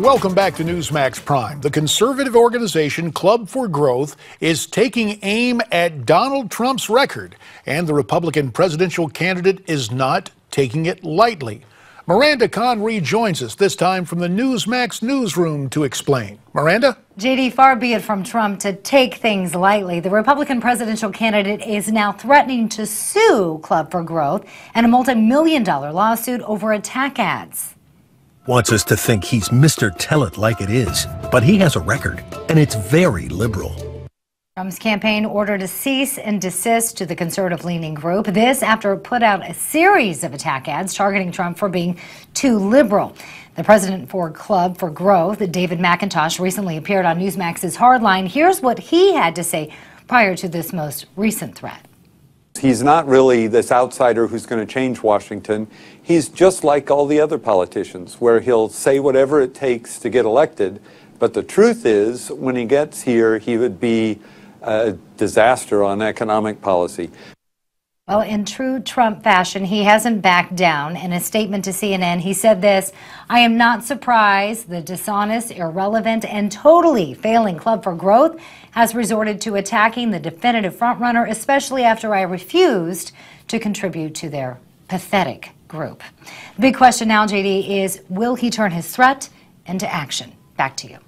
Welcome back to Newsmax Prime. The conservative organization Club for Growth is taking aim at Donald Trump's record, and the Republican presidential candidate is not taking it lightly. Miranda Kahn rejoins us, this time from the Newsmax newsroom, to explain. Miranda? JD, far be it from Trump to take things lightly. The Republican presidential candidate is now threatening to sue Club for Growth in a multi-million-dollar lawsuit over attack ads. Wants us to think he's Mr. Tell It Like It Is, but he has a record, and it's very liberal. Trump's campaign ordered a cease and desist to the conservative-leaning group. This after it put out a series of attack ads targeting Trump for being too liberal. The president for Club for Growth, David McIntosh, recently appeared on Newsmax's Hardline. Here's what he had to say prior to this most recent threat. He's not really this outsider who's going to change Washington. He's just like all the other politicians, where he'll say whatever it takes to get elected. But the truth is, when he gets here, he would be a disaster on economic policy. Well, in true Trump fashion, he hasn't backed down. In a statement to CNN, he said this: "I am not surprised the dishonest, irrelevant, and totally failing Club for Growth has resorted to attacking the definitive frontrunner, especially after I refused to contribute to their pathetic group." The big question now, JD, is will he turn his threat into action? Back to you.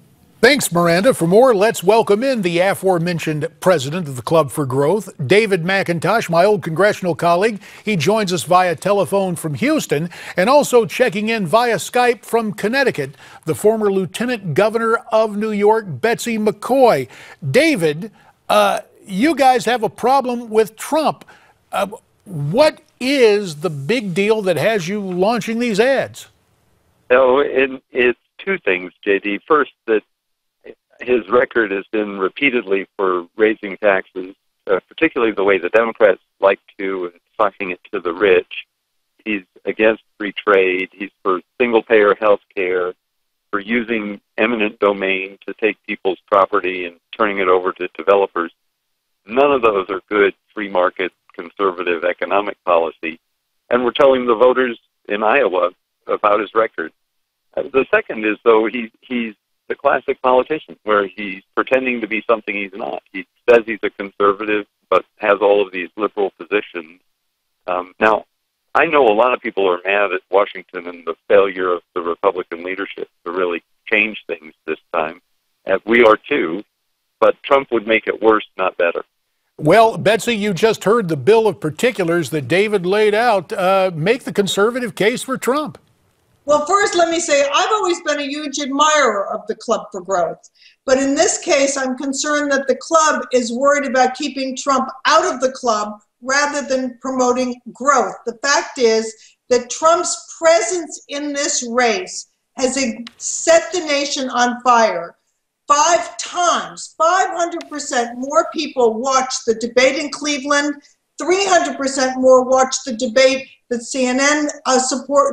Thanks, Miranda. For more, let's welcome in the aforementioned president of the Club for Growth, David McIntosh, my old congressional colleague. He joins us via telephone from Houston, and also checking in via Skype from Connecticut, the former Lieutenant Governor of New York, Betsy McCaughey. David, you guys have a problem with Trump. What is the big deal that has you launching these ads? So it's two things, JD. First, that his record has been repeatedly for raising taxes, particularly the way the Democrats like to, and sucking it to the rich. He's against free trade. He's for single-payer health care, for using eminent domain to take people's property and turning it over to developers. None of those are good free market conservative economic policy. And we're telling the voters in Iowa about his record. The second is, though, he's the classic politician, where he's pretending to be something he's not. He says he's a conservative, but has all of these liberal positions. Now, I know a lot of people are mad at Washington and the failure of the Republican leadership to really change things this time. And we are too, but Trump would make it worse, not better. Well, Betsy, you just heard the bill of particulars that David laid out. Make the conservative case for Trump. Well, first, let me say I've always been a huge admirer of the Club for Growth. But in this case, I'm concerned that the club is worried about keeping Trump out of the club rather than promoting growth. The fact is that Trump's presence in this race has set the nation on fire. 5 times, 500% more people watched the debate in Cleveland, 300% more watched the debate that CNN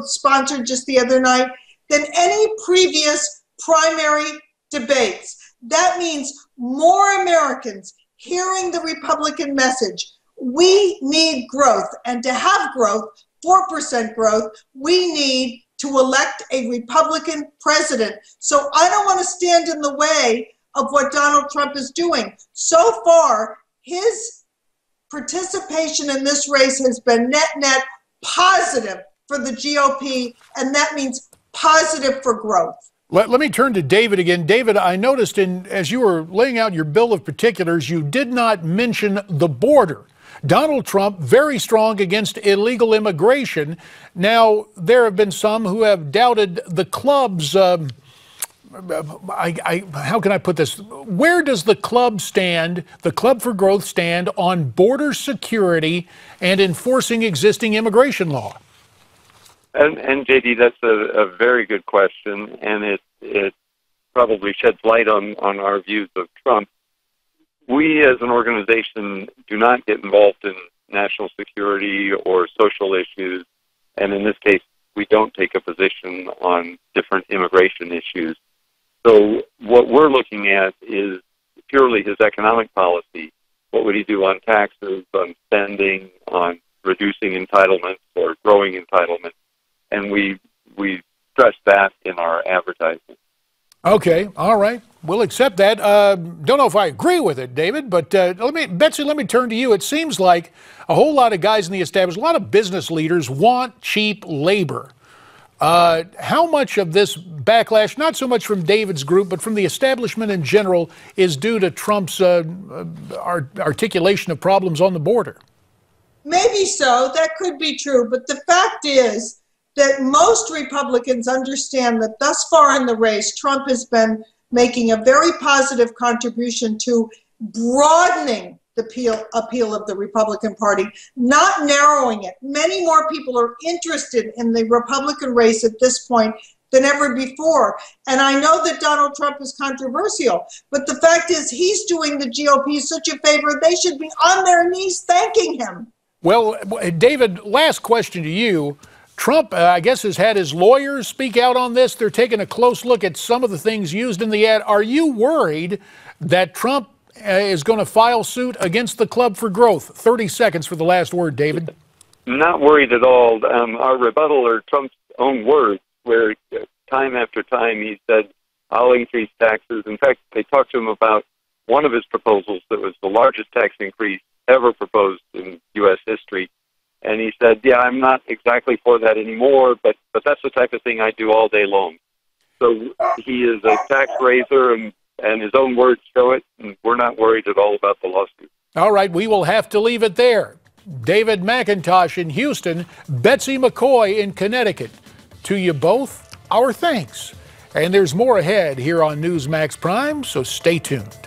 sponsored just the other night than any previous primary debates. That means more Americans hearing the Republican message. We need growth, and to have growth, 4% growth, we need to elect a Republican president. So I don't want to stand in the way of what Donald Trump is doing. So far, his participation in this race has been net positive for the GOP, and that means positive for growth. Let me turn to David again. David, I noticed as you were laying out your bill of particulars, you did not mention the border. Donald Trump, very strong against illegal immigration. Now, there have been some who have doubted the club's, how can I put this? Where does the club stand, the Club for Growth stand on border security and enforcing existing immigration law? And JD, that's a very good question, and it probably sheds light on our views of Trump. We as an organization do not get involved in national security or social issues, and in this case, we don't take a position on different immigration issues. So what we're looking at is purely his economic policy. What would he do on taxes, on spending, on reducing entitlements or growing entitlements? And we stress that in our advertising. Okay, all right. We'll accept that. Don't know if I agree with it, David, but Betsy, let me turn to you. It seems like a whole lot of guys in the establishment, a lot of business leaders want cheap labor. How much of this backlash, not so much from David's group, but from the establishment in general, is due to Trump's articulation of problems on the border? Maybe so. That could be true. But the fact is that most Republicans understand that thus far in the race, Trump has been making a very positive contribution to broadening the appeal of the Republican Party, not narrowing it. Many more people are interested in the Republican race at this point than ever before. And I know that Donald Trump is controversial, but the fact is he's doing the GOP such a favor, they should be on their knees thanking him. Well, David, last question to you. Trump, I guess, has had his lawyers speak out on this. They're taking a close look at some of the things used in the ad. Are you worried that Trump is going to file suit against the Club for Growth? 30 seconds for the last word, David. Not worried at all. Our rebuttal are Trump's own words, where time after time he said, I'll increase taxes. In fact, they talked to him about one of his proposals that was the largest tax increase ever proposed in U.S. history. And he said, yeah, I'm not exactly for that anymore, but that's the type of thing I do all day long. So he is a tax raiser, and his own words show it, and we're not worried at all about the lawsuit. All right, we will have to leave it there. David McIntosh in Houston, Betsy McCaughey in Connecticut. To you both, our thanks. And there's more ahead here on Newsmax Prime, so stay tuned.